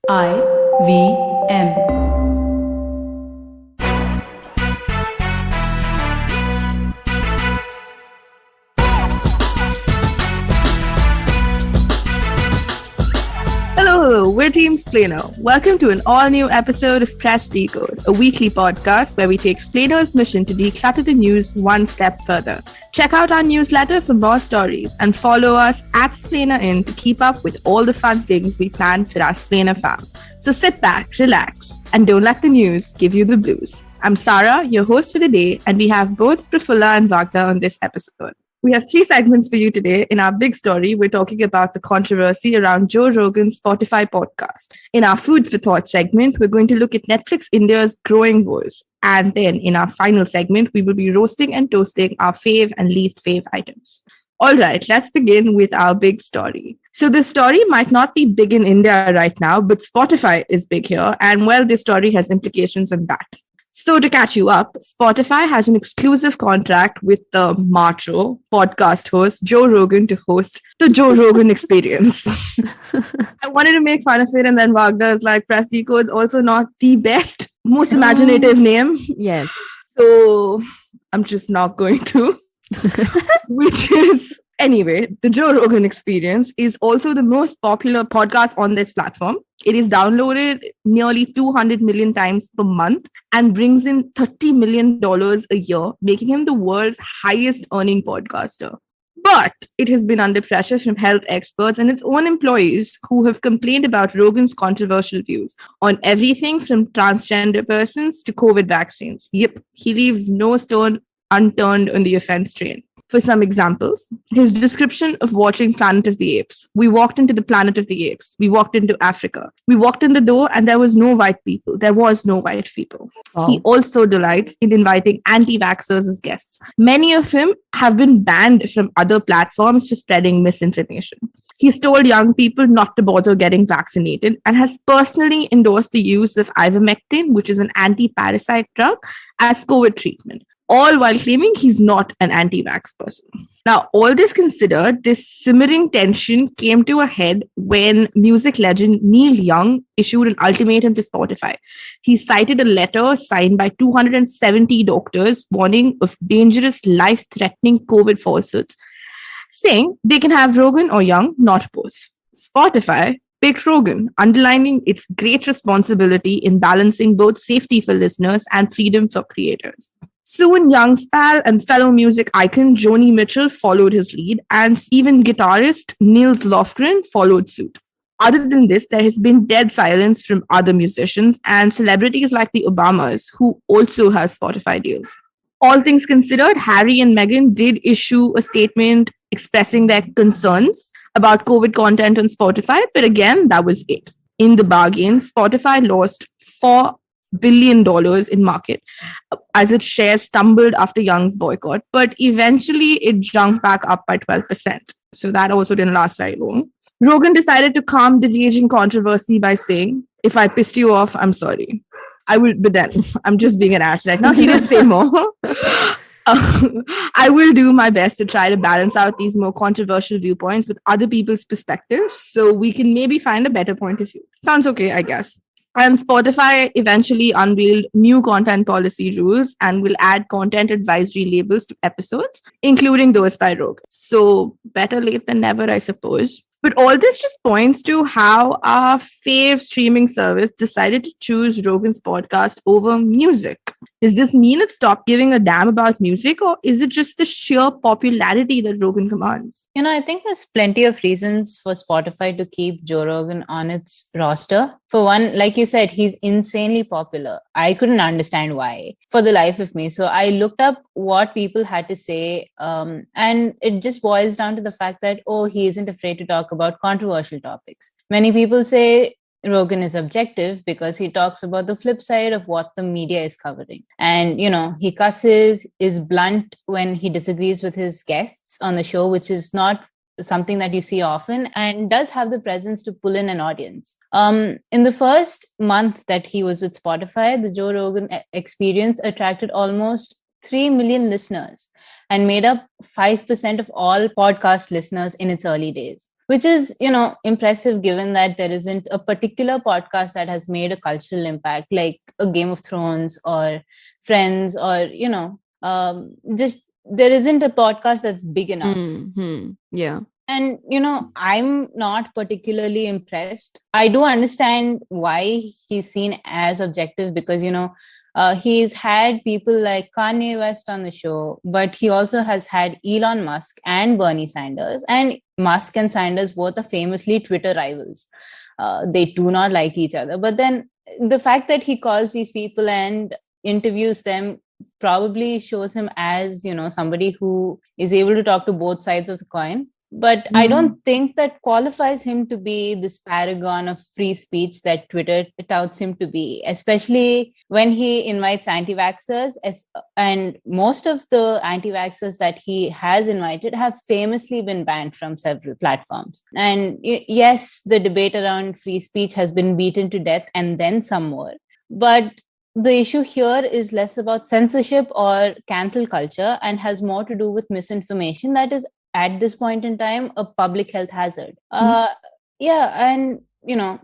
IVM. Hello, we're Team Splainer. Welcome to an all-new episode of Press Decode, a weekly podcast where we take Splainer's mission to declutter the news one step further. Check out our newsletter for more stories and follow us at Splainer to keep up with all the fun things we plan for our Splainer fam. So sit back, relax, and don't let the news give you the blues. I'm Sarah, your host for the day, and we have both Prafulla and Wagda on this episode. We have 3 segments for you today. In our big story, we're talking about the controversy around Joe Rogan's Spotify podcast. In our Food for Thought segment, we're going to look at Netflix India's growing woes. And then in our final segment, we will be roasting and toasting our fave and least fave items. All right, let's begin with our big story. So this story might not be big in India right now, but Spotify is big here. And well, this story has implications on that. So to catch you up, Spotify has an exclusive contract with the macho podcast host Joe Rogan to host the Joe Rogan Experience. I wanted to make fun of it, and then Wagda is like, Press Decode's also not the best, most imaginative name. Yes. So I'm just not going to. Which is, anyway, the Joe Rogan Experience is also the most popular podcast on this platform. It is downloaded nearly 200 million times per month and brings in $30 million a year, making him the world's highest earning podcaster. But it has been under pressure from health experts and its own employees who have complained about Rogan's controversial views on everything from transgender persons to COVID vaccines. Yep, he leaves no stone unturned on the offense train. For some examples, his description of watching Planet of the Apes. We walked into the Planet of the Apes. We walked into Africa. We walked in the door and there was no white people. There was no white people. Wow. He also delights in inviting anti-vaxxers as guests. Many of them have been banned from other platforms for spreading misinformation. He's told young people not to bother getting vaccinated and has personally endorsed the use of ivermectin, which is an anti-parasite drug, as COVID treatment, all while claiming he's not an anti-vax person. Now, all this considered, this simmering tension came to a head when music legend Neil Young issued an ultimatum to Spotify. He cited a letter signed by 270 doctors warning of dangerous, life-threatening COVID falsehoods, saying they can have Rogan or Young, not both. Spotify picked Rogan, underlining its great responsibility in balancing both safety for listeners and freedom for creators. Soon, Young's pal and fellow music icon Joni Mitchell followed his lead, and even guitarist Nils Lofgren followed suit. Other than this, there has been dead silence from other musicians and celebrities like the Obamas, who also have Spotify deals. All things considered, Harry and Meghan did issue a statement expressing their concerns about COVID content on Spotify, but again, that was it. In the bargain, Spotify lost $4 billion in market as its shares stumbled after Young's boycott, but eventually it jumped back up by 12%. So that also didn't last very long. Rogan decided to calm the raging controversy by saying, if I pissed you off, I'm sorry. I will, but then I'm just being an ass right now. He didn't say more. I will do my best to try to balance out these more controversial viewpoints with other people's perspectives so we can maybe find a better point of view. Sounds okay, I guess. And Spotify eventually unveiled new content policy rules and will add content advisory labels to episodes, including those by Rogan. So better late than never, I suppose. But all this just points to how our fave streaming service decided to choose Rogan's podcast over music. Does this mean it stopped giving a damn about music, or is it just the sheer popularity that Rogan commands? I think there's plenty of reasons for Spotify to keep Joe Rogan on its roster. For one, like you said, he's insanely popular. I couldn't understand why for the life of me. So I looked up what people had to say, and it just boils down to the fact that, he isn't afraid to talk about controversial topics. Many people say Rogan is objective because he talks about the flip side of what the media is covering. And, he cusses, is blunt when he disagrees with his guests on the show, which is not something that you see often, and does have the presence to pull in an audience. In the first month that he was with Spotify, the Joe Rogan Experience attracted almost 3 million listeners and made up 5% of all podcast listeners in its early days. which is, impressive given that there isn't a particular podcast that has made a cultural impact like a Game of Thrones or Friends, or, just there isn't a podcast that's big enough. Yeah. And, I'm not particularly impressed. I do understand why he's seen as objective because, he's had people like Kanye West on the show, but he also has had Elon Musk and Bernie Sanders. And Musk and Sanders both are famously Twitter rivals. They do not like each other. But then the fact that he calls these people and interviews them probably shows him as, somebody who is able to talk to both sides of the coin. But I don't think that qualifies him to be this paragon of free speech that Twitter touts him to be, especially when he invites anti-vaxxers. And most of the anti-vaxxers that he has invited have famously been banned from several platforms. And yes, the debate around free speech has been beaten to death and then some more. But the issue here is less about censorship or cancel culture and has more to do with misinformation that is at this point in time a public health hazard. And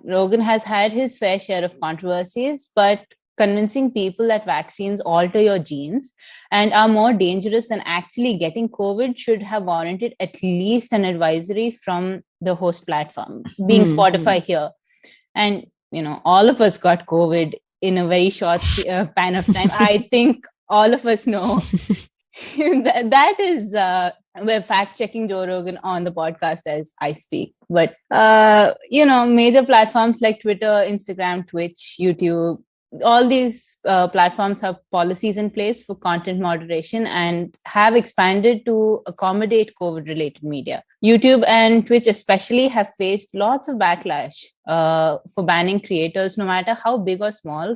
Rogan has had his fair share of controversies, but convincing people that vaccines alter your genes and are more dangerous than actually getting COVID should have warranted at least an advisory from the host platform, being Spotify here. And all of us got COVID in a very short span of time. I think all of us know that is we're fact checking Joe Rogan on the podcast as I speak. But major platforms like Twitter, Instagram, Twitch, YouTube, all these platforms have policies in place for content moderation and have expanded to accommodate COVID-related media. YouTube and Twitch especially have faced lots of backlash for banning creators, no matter how big or small,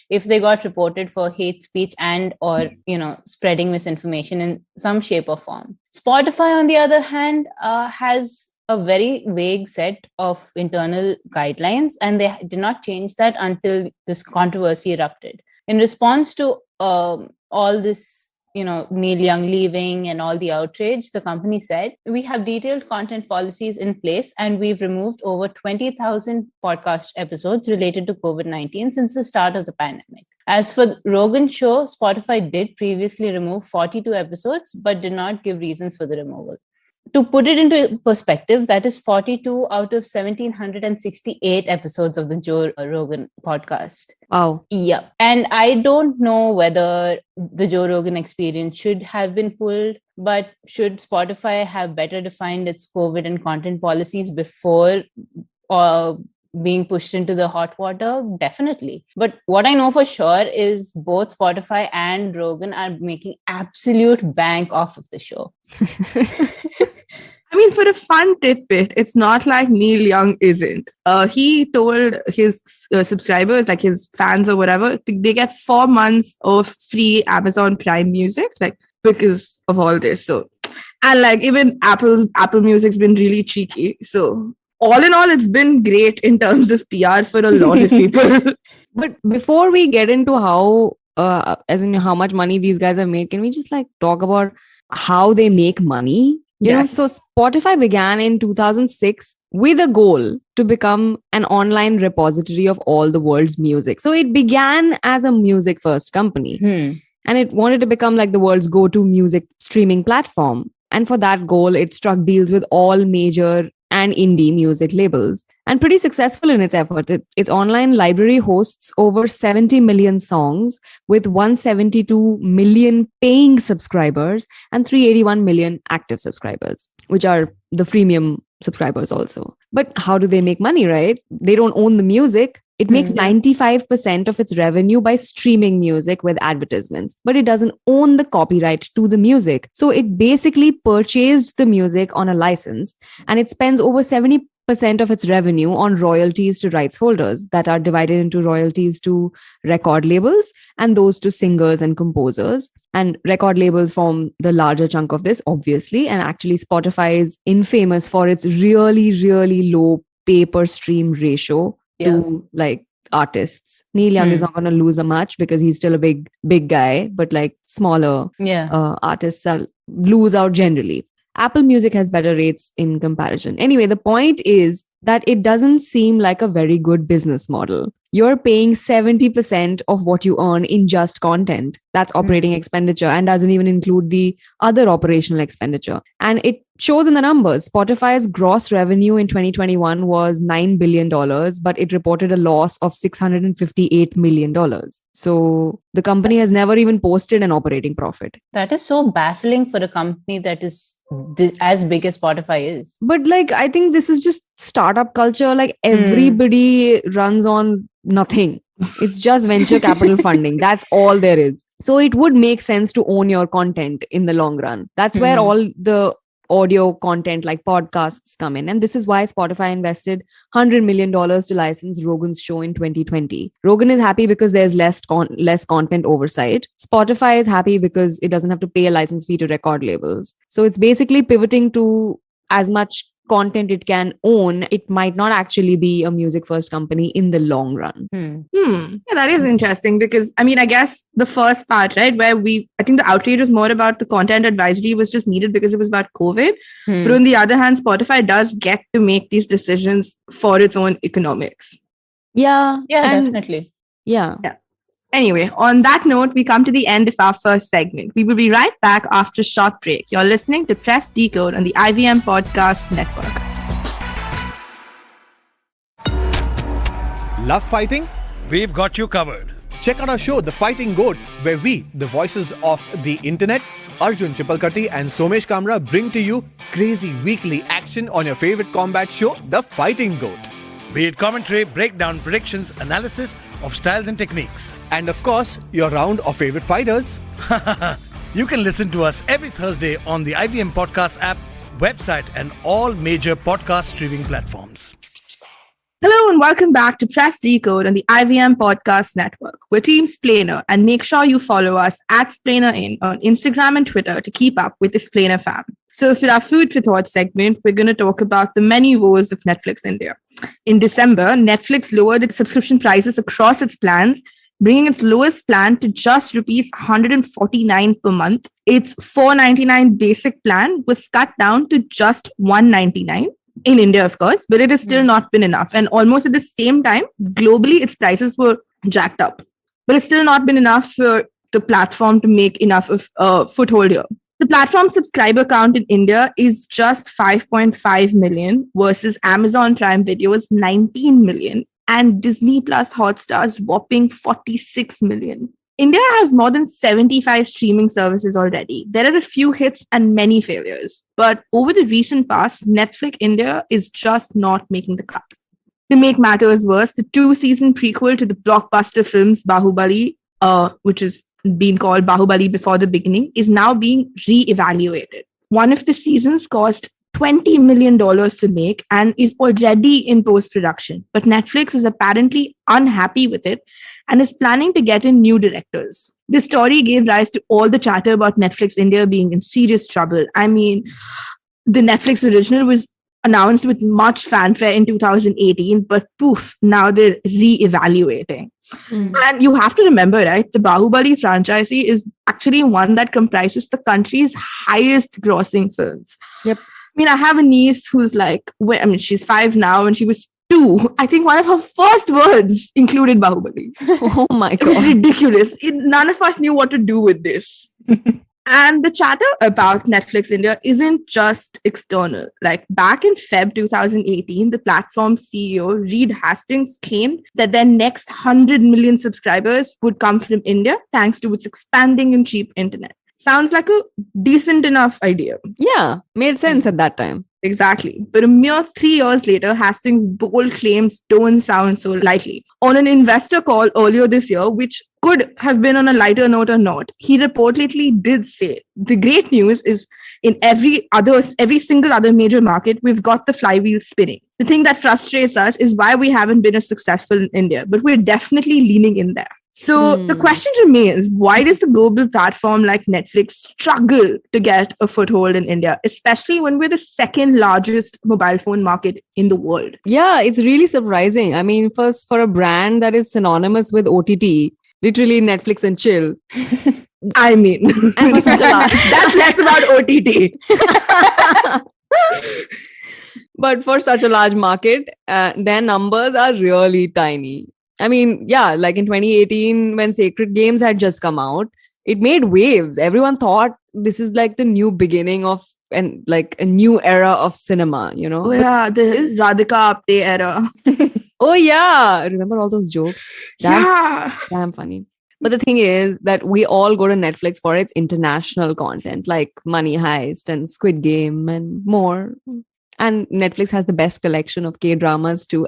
if they got reported for hate speech and or spreading misinformation in some shape or form. Spotify, on the other hand, has a very vague set of internal guidelines, and they did not change that until this controversy erupted. In response to all this, Neil Young leaving and all the outrage, the company said, we have detailed content policies in place and we've removed over 20,000 podcast episodes related to COVID-19 since the start of the pandemic. As for Rogan's show, Spotify did previously remove 42 episodes, but did not give reasons for the removal. To put it into perspective, that is 42 out of 1,768 episodes of the Joe Rogan podcast. Wow. Yeah. And I don't know whether the Joe Rogan Experience should have been pulled, but should Spotify have better defined its COVID and content policies before being pushed into the hot water? Definitely. But what I know for sure is both Spotify and Rogan are making absolute bank off of the show. I mean, for a fun tidbit, it's not like Neil Young isn't. He told his subscribers, like his fans or whatever, they get 4 months of free Amazon Prime Music, like because of all this. So, and like even Apple Music's been really cheeky. So all in all, it's been great in terms of PR for a lot of people. But before we get into how, as in how much money these guys have made, can we just like talk about how they make money? You know, so Spotify began in 2006 with a goal to become an online repository of all the world's music. So it began as a music first company and it wanted to become like the world's go-to music streaming platform. And for that goal, it struck deals with all major and indie music labels, and pretty successful in its efforts. Its online library hosts over 70 million songs with 172 million paying subscribers and 381 million active subscribers, which are the freemium subscribers also. But how do they make money, right? They don't own the music. It makes 95% of its revenue by streaming music with advertisements, but it doesn't own the copyright to the music. So it basically purchased the music on a license, and it spends over 70% of its revenue on royalties to rights holders that are divided into royalties to record labels and those to singers and composers. And record labels form the larger chunk of this, obviously. And actually, Spotify is infamous for its really, really low pay per stream ratio to like artists. Neil Young is not going to lose a much because he's still a big guy, but like smaller artists lose out generally. Apple Music has better rates in comparison. Anyway, the point is that it doesn't seem like a very good business model. You're paying 70% of what you earn in just content. That's operating expenditure and doesn't even include the other operational expenditure. And it shows in the numbers. Spotify's gross revenue in 2021 was $9 billion, but it reported a loss of $658 million. So the company has never even posted an operating profit. That is so baffling for a company that is as big as Spotify is. But like, I think this is just startup culture. Like everybody runs on nothing. It's just venture capital funding. That's all there is. So it would make sense to own your content in the long run. That's where all the audio content like podcasts come in. And this is why Spotify invested $100 million to license Rogan's show in 2020. Rogan is happy because there's less content oversight. Spotify is happy because it doesn't have to pay a license fee to record labels. So it's basically pivoting to as much content it can own. It might not actually be a music first company in the long run. Yeah, that is interesting because I mean, I guess the first part, right, where I think the outrage was more about the content advisory was just needed because it was about COVID. But on the other hand, Spotify does get to make these decisions for its own economics. Yeah, definitely. Yeah. Anyway, on that note, we come to the end of our first segment. We will be right back after a short break. You're listening to Press Decode on the IVM Podcast Network. Love fighting? We've got you covered. Check out our show, The Fighting Goat, where we, the voices of the internet, Arjun Chipalkatti and Somesh Kamra, bring to you crazy weekly action on your favorite combat show, The Fighting Goat. Be it commentary, breakdown, predictions, analysis of styles and techniques. And of course, your round of favorite fighters. You can listen to us every Thursday on the IVM Podcast app, website, and all major podcast streaming platforms. Hello and welcome back to Press Decode on the IVM Podcast Network. We're Team Splainer, and make sure you follow us at SplainerIn on Instagram and Twitter to keep up with the Splainer fam. So for our Food for Thought segment, we're going to talk about the many woes of Netflix India. In December, Netflix lowered its subscription prices across its plans, bringing its lowest plan to just rupees 149 per month. Its $499 basic plan was cut down to just $199 in India, of course, but it has still not been enough. And almost at the same time, globally, its prices were jacked up. But it's still not been enough for the platform to make enough of a foothold here. The platform subscriber count in India is just 5.5 million versus Amazon Prime Video's 19 million and Disney Plus Hotstar's whopping 46 million. India has more than 75 streaming services already. There are a few hits and many failures. But over the recent past, Netflix India is just not making the cut. To make matters worse, the 2-season prequel to the blockbuster films Bahubali, which is been called Bahubali Before the Beginning, is now being re-evaluated. One of the seasons cost $20 million to make and is already in post-production. But Netflix is apparently unhappy with it and is planning to get in new directors. This story gave rise to all the chatter about Netflix India being in serious trouble. I mean, the Netflix original was announced with much fanfare in 2018, but poof, now they're re-evaluating. And you have to remember, right, the Bahubali franchise is actually one that comprises the country's highest grossing films. Yep. I mean, I have a niece who's like, she's 5 now and she was 2. I think one of her first words included Bahubali. Oh my God. It was God. ridiculous. None of us knew what to do with this. And the chatter about Netflix India isn't just external. Like back in Feb 2018, the platform's CEO, Reed Hastings, claimed that their next 100 million subscribers would come from India thanks to its expanding and cheap internet. Sounds like a decent enough idea. Yeah, made sense at that time. Exactly. But a mere 3 years later, Hastings' bold claims don't sound so likely. On an investor call earlier this year, which could have been on a lighter note or not, he reportedly did say, the great news is in every single other major market, we've got the flywheel spinning. The thing that frustrates us is why we haven't been as successful in India, but we're definitely leaning in there. So the question remains, why does the global platform like Netflix struggle to get a foothold in India, especially when we're the second largest mobile phone market in the world? Yeah, it's really surprising. I mean, first, for a brand that is synonymous with OTT, literally Netflix and chill. I mean, And for such a large, that's less about OTT. but for such a large market, their numbers are really tiny. I mean, yeah, like in 2018, when Sacred Games had just come out, it made waves. Everyone thought this is like the new beginning of and like a new era of cinema, you know? Oh, yeah, the Radhika Apte era. Oh yeah, remember all those jokes? Yeah. Damn funny. But the thing is that we all go to Netflix for its international content like Money Heist and Squid Game and more. And Netflix has the best collection of K-dramas too,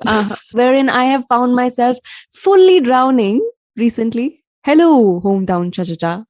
wherein I have found myself fully drowning recently. Hello, hometown cha-cha-cha.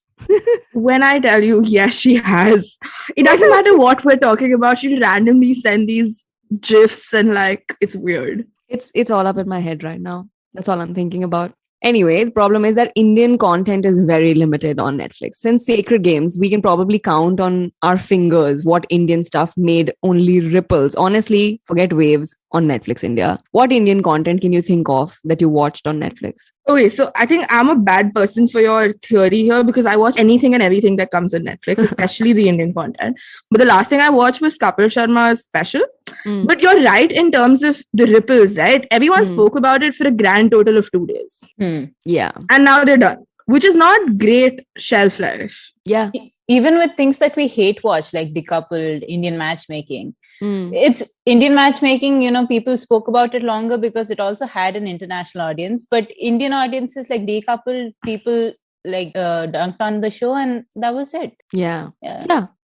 When I tell you, yes, she has. It doesn't matter what we're talking about. She randomly send these gifs and like, it's weird. It's all up in my head right now. That's all I'm thinking about. Anyway, the problem is that Indian content is very limited on Netflix. Since Sacred Games, we can probably count on our fingers what Indian stuff made only ripples. Honestly, forget waves on Netflix India. What Indian content can you think of that you watched on Netflix? Okay, so I think I'm a bad person for your theory here because I watch anything and everything that comes on Netflix, especially the Indian content. But the last thing I watched was Kapil Sharma's special. But you're right in terms of the ripples, right? Everyone spoke about it for a grand total of 2 days. Yeah. And now they're done, which is not great shelf life. Yeah. Even with things that we hate watch, like Decoupled, Indian matchmaking. Mm. It's Indian matchmaking, you know, people spoke about it longer because it also had an international audience. But Indian audiences like Decoupled, people like dunked on the show and that was it. Yeah.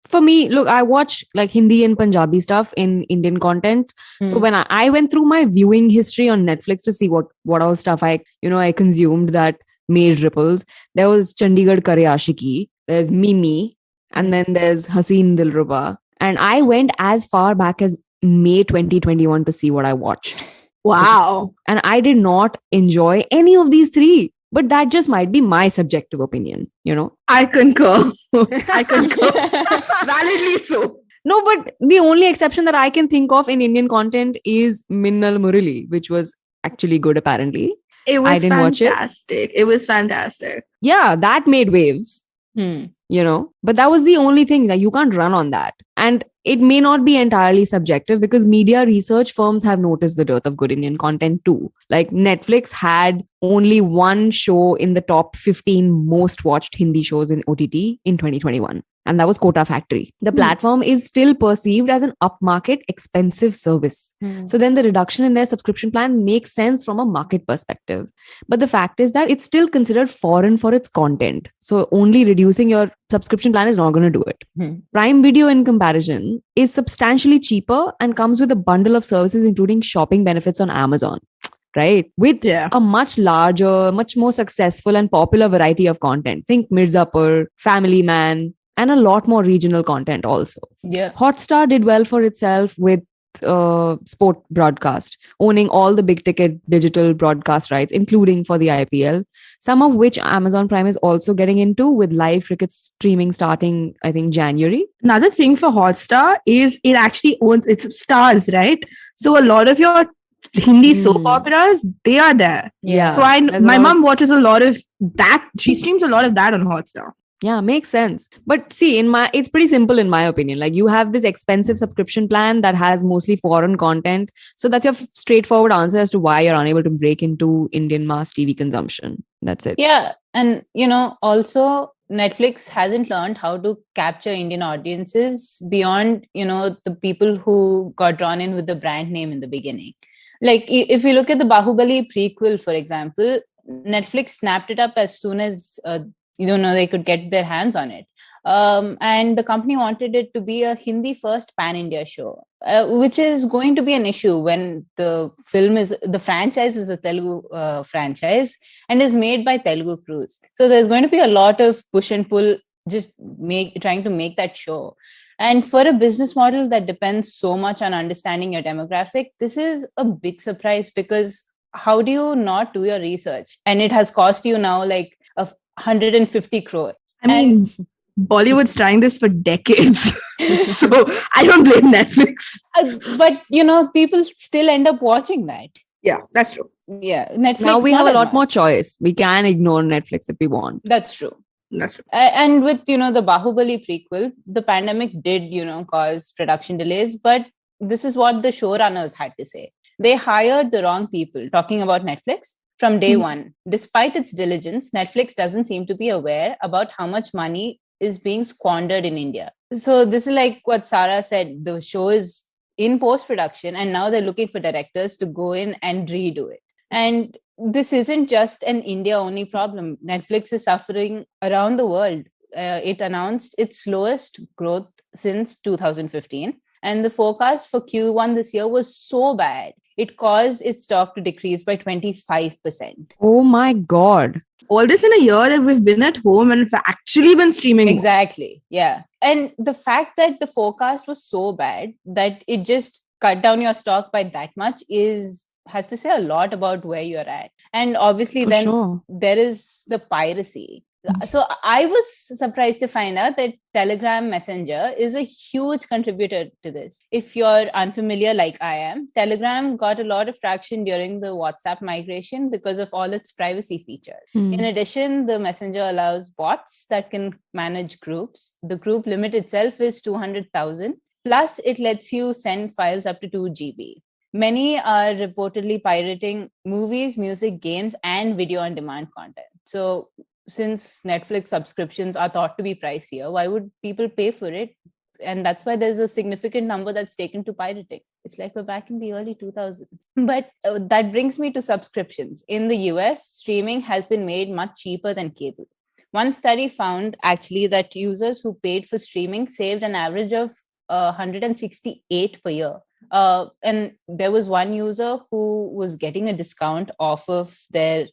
For me, look, I watch like Hindi and Punjabi stuff in Indian content. So when I went through my viewing history on Netflix to see what all stuff I consumed that made ripples, there was Chandigarh Kare Aashiki, there's Mimi, and then there's Haseen Dilruba. And I went as far back as May 2021 to see what I watched. Wow. And I did not enjoy any of these three. But that just might be my subjective opinion, you know? I concur. I concur. Validly so. No, but the only exception that I can think of in Indian content is Minnal Murali, which was actually good, apparently. It was I didn't watch fantastic. It was fantastic. Yeah, that made waves, you know? But that was the only thing that you can't run on that. And it may not be entirely subjective because media research firms have noticed the dearth of good Indian content too. Like Netflix had only one show in the top 15 most watched Hindi shows in OTT in 2021. And that was Kota Factory. The platform is still perceived as an upmarket, expensive service. So then the reduction in their subscription plan makes sense from a market perspective. But the fact is that it's still considered foreign for its content. So only reducing your subscription plan is not going to do it. Prime Video, in comparison, is substantially cheaper and comes with a bundle of services, including shopping benefits on Amazon. Right? With a much larger, much more successful and popular variety of content. Think Mirzapur, Family Man, and a lot more regional content also. Yeah. Hotstar did well for itself with sport broadcast, owning all the big ticket digital broadcast rights, including for the IPL, some of which Amazon Prime is also getting into with live cricket streaming starting, I think, January. Another thing for Hotstar is it actually owns its stars, right? So a lot of your Hindi soap operas, they are there. Yeah. So my mom watches a lot of that. She streams a lot of that on Hotstar. Yeah, makes sense. But see, it's pretty simple in my opinion. Like you have this expensive subscription plan that has mostly foreign content. So that's your straightforward answer as to why you're unable to break into Indian mass TV consumption. That's it. Yeah. And, you know, also Netflix hasn't learned how to capture Indian audiences beyond, you know, the people who got drawn in with the brand name in the beginning. Like if you look at the Bahubali prequel, for example, Netflix snapped it up as soon as they could get their hands on it. And the company wanted it to be a Hindi first pan-India show, which is going to be an issue when the franchise is a Telugu franchise and is made by Telugu crews. So there's going to be a lot of push and pull trying to make that show. And for a business model that depends so much on understanding your demographic, this is a big surprise because how do you not do your research? And it has cost you now like 150 crore. I mean, Bollywood's trying this for decades. So I don't blame Netflix. But, you know, people still end up watching that. Yeah, that's true. Yeah, Netflix. Now we not have a as lot more much. choice. We can ignore Netflix if we want. That's true. That's true. And with, the Bahubali prequel, the pandemic did, cause production delays. But this is what the showrunners had to say. They hired the wrong people, talking about Netflix, from day one. Despite its diligence, Netflix doesn't seem to be aware about how much money is being squandered in India. So this is like what Sarah said. The show is in post-production, and now they're looking for directors to go in and redo it. And this isn't just an India-only problem. Netflix is suffering around the world. It announced its slowest growth since 2015. And the forecast for Q1 this year was so bad, it caused its stock to decrease by 25%. Oh my God. All this in a year that we've been at home and we've actually been streaming. Exactly. Yeah. And the fact that the forecast was so bad that it just cut down your stock by that much has to say a lot about where you're at. And obviously For then sure. there is the piracy. So I was surprised to find out that Telegram Messenger is a huge contributor to this. If you're unfamiliar like I am, Telegram got a lot of traction during the WhatsApp migration because of all its privacy features. In addition, the Messenger allows bots that can manage groups. The group limit itself is 200,000. Plus, it lets you send files up to 2 GB. Many are reportedly pirating movies, music, games, and video on demand content. So since Netflix subscriptions are thought to be pricier, why would people pay for it? And that's why there's a significant number that's taken to pirating. It's like we're back in the early 2000s. But that brings me to subscriptions. In the US, streaming has been made much cheaper than cable. One study found actually that users who paid for streaming saved an average of 168 per year. And there was one user who was getting a discount off of their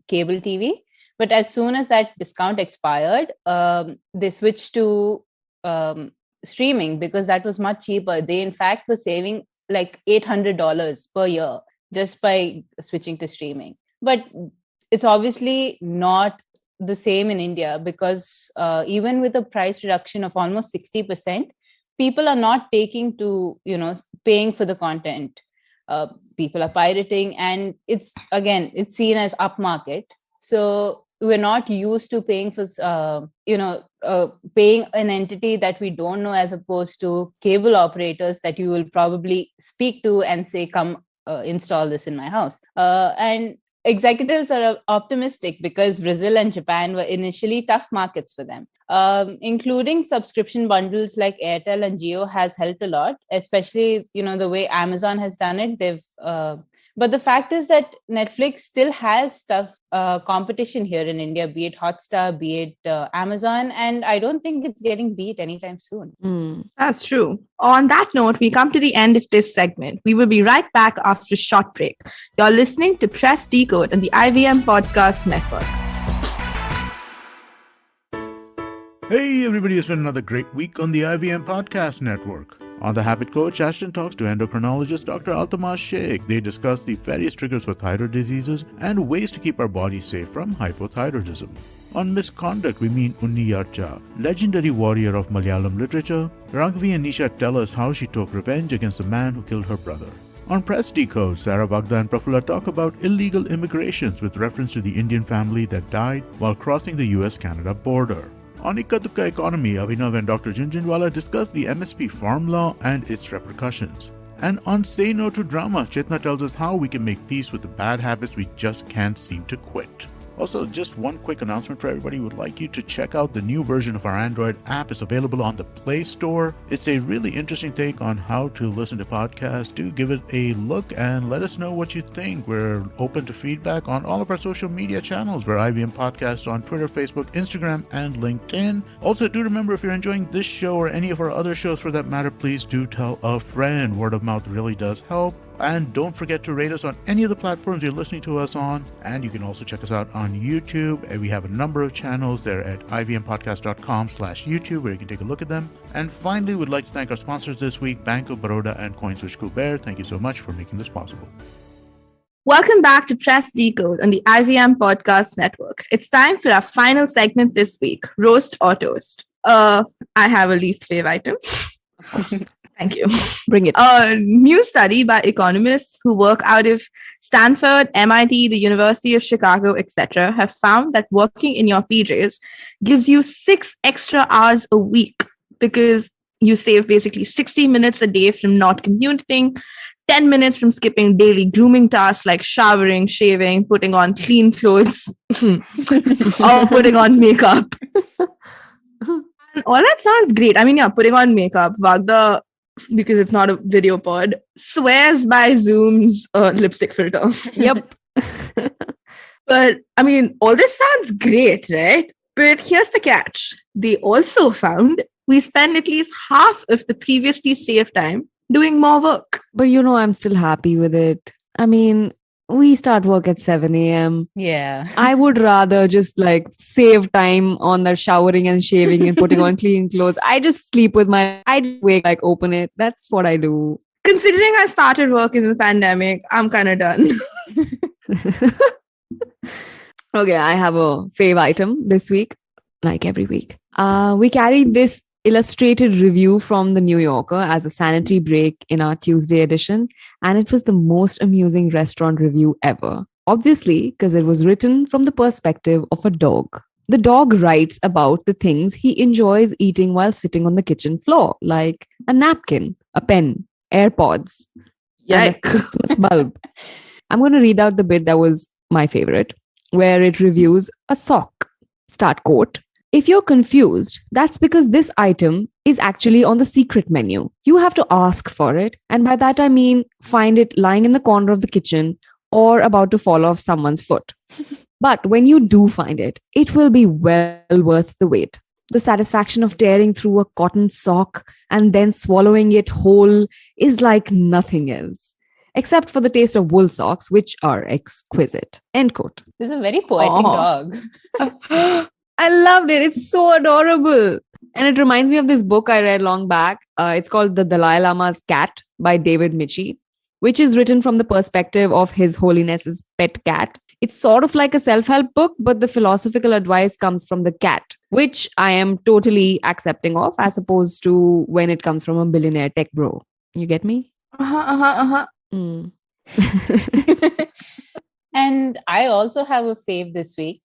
cable TV. But as soon as that discount expired, they switched to streaming because that was much cheaper. They, in fact, were saving like $800 per year just by switching to streaming. But it's obviously not the same in India because even with a price reduction of almost 60%, people are not taking to, paying for the content. People are pirating, and it's seen as upmarket. So we're not used to paying for, paying an entity that we don't know, as opposed to cable operators that you will probably speak to and say, come install this in my house. And executives are optimistic because Brazil and Japan were initially tough markets for them. Including subscription bundles like Airtel and Jio has helped a lot, especially, the way Amazon has done it. But the fact is that Netflix still has tough competition here in India, be it Hotstar, be it Amazon, and I don't think it's getting beat anytime soon. That's true. On that note, we come to the end of this segment. We will be right back after a short break. You're listening to Press Decode on the IVM Podcast Network. Hey everybody, it's been another great week on the IVM Podcast Network. On The Habit Coach, Ashton talks to endocrinologist Dr. Altamash Sheikh. They discuss the various triggers for thyroid diseases and ways to keep our bodies safe from hypothyroidism. On Misconduct, we meet Unni Yarcha, legendary warrior of Malayalam literature. Raghavi and Nisha tell us how she took revenge against the man who killed her brother. On Press Decode, Sarah Vagda and Prafulla talk about illegal immigrations with reference to the Indian family that died while crossing the US-Canada border. On Ikka Dukka Economy, Abhinav and Dr. Junjunwala discuss the MSP farm law and its repercussions. And on Say No to Drama, Chetna tells us how we can make peace with the bad habits we just can't seem to quit. Also, just one quick announcement for everybody. We would like you to check out the new version of our Android app. It's available on the Play Store. It's a really interesting take on how to listen to podcasts. Do give it a look and let us know what you think. We're open to feedback on all of our social media channels. We're IBM Podcasts on Twitter, Facebook, Instagram, and LinkedIn. Also, do remember, if you're enjoying this show or any of our other shows for that matter, please do tell a friend. Word of mouth really does help. And don't forget to rate us on any of the platforms you're listening to us on. And you can also check us out on YouTube. And we have a number of channels there at ivmpodcast.com/YouTube where you can take a look at them. And finally, we'd like to thank our sponsors this week, Bank of Baroda and CoinSwitch Kuber. Thank you so much for making this possible. Welcome back to Press Decode on the IVM Podcast Network. It's time for our final segment this week, Roast or Toast. I have a least fave item. Of course. Thank you. Bring it. A new study by economists who work out of Stanford, MIT, the University of Chicago, etc., have found that working in your PJs gives you 6 extra hours a week because you save basically 60 minutes a day from not commuting, 10 minutes from skipping daily grooming tasks like showering, shaving, putting on clean clothes, or putting on makeup. And all that sounds great. I mean, yeah, putting on makeup. Vagda, because it's not a video pod, swears by Zoom's lipstick filter. Yep. But I mean, all this sounds great, right? But here's the catch. They also found we spend at least half of the previously saved time doing more work. But I'm still happy with it. I mean, we start work at 7 a.m. Yeah. I would rather just like save time on the showering and shaving and putting on clean clothes. I just sleep with I just wake, like open it. That's what I do. Considering I started work in the pandemic, I'm kind of done. Okay, I have a fave item this week, like every week. We carried this illustrated review from the New Yorker as a sanity break in our Tuesday edition, and it was the most amusing restaurant review ever. Obviously, because it was written from the perspective of a dog. The dog writes about the things he enjoys eating while sitting on the kitchen floor, like a napkin, a pen, AirPods, and a Christmas bulb. I'm going to read out the bit that was my favorite, where it reviews a sock. Start quote. If you're confused, that's because this item is actually on the secret menu. You have to ask for it. And by that, I mean find it lying in the corner of the kitchen or about to fall off someone's foot. But when you do find it, it will be well worth the wait. The satisfaction of tearing through a cotton sock and then swallowing it whole is like nothing else. Except for the taste of wool socks, which are exquisite. End quote. This is a very poetic dog. I loved it. It's so adorable. And it reminds me of this book I read long back. It's called The Dalai Lama's Cat by David Michie, which is written from the perspective of His Holiness's pet cat. It's sort of like a self-help book, but the philosophical advice comes from the cat, which I am totally accepting of, as opposed to when it comes from a billionaire tech bro. You get me? Mm. And I also have a fave this week.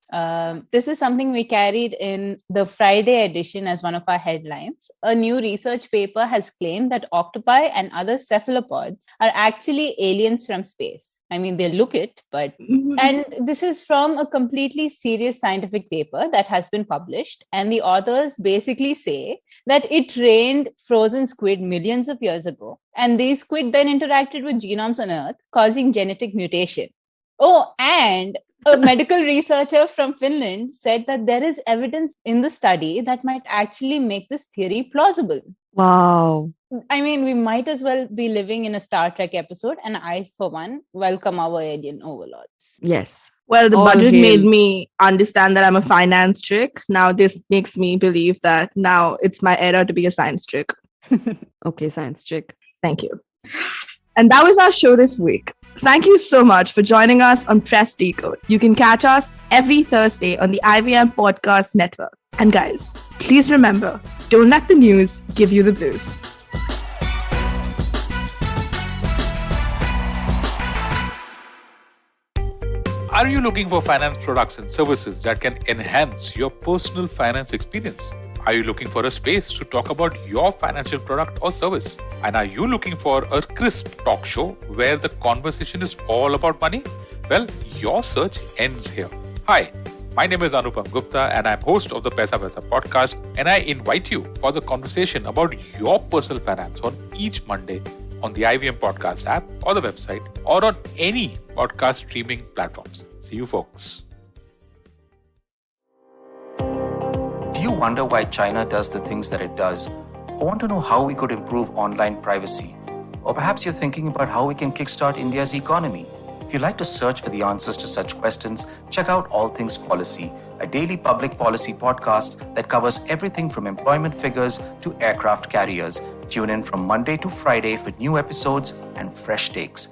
This is something we carried in the Friday edition as one of our headlines. A new research paper has claimed that octopi and other cephalopods are actually aliens from space. I mean, they look it, but... And this is from a completely serious scientific paper that has been published. And the authors basically say that it rained frozen squid millions of years ago. And these squid then interacted with genomes on Earth, causing genetic mutation. Oh, and a medical researcher from Finland said that there is evidence in the study that might actually make this theory plausible. Wow. I mean, we might as well be living in a Star Trek episode, and I, for one, welcome our alien overlords. Yes. Well, the All budget hail. made me understand that I'm a finance trick. Now this makes me believe that now it's my era to be a science trick. Okay, science chick. Thank you. And that was our show this week. Thank you so much for joining us on Press Decode. You can catch us every Thursday on the IVM Podcast Network. And guys, please remember, don't let the news give you the blues. Are you looking for finance products and services that can enhance your personal finance experience? Are you looking for a space to talk about your financial product or service? And are you looking for a crisp talk show where the conversation is all about money? Well, your search ends here. Hi, my name is Anupam Gupta and I'm host of the Paisa Paisa podcast, and I invite you for the conversation about your personal finance on each Monday on the IVM Podcast app or the website or on any podcast streaming platforms. See you folks. Do you wonder why China does the things that it does? Or want to know how we could improve online privacy? Or perhaps you're thinking about how we can kickstart India's economy? If you'd like to search for the answers to such questions, check out All Things Policy, a daily public policy podcast that covers everything from employment figures to aircraft carriers. Tune in from Monday to Friday for new episodes and fresh takes.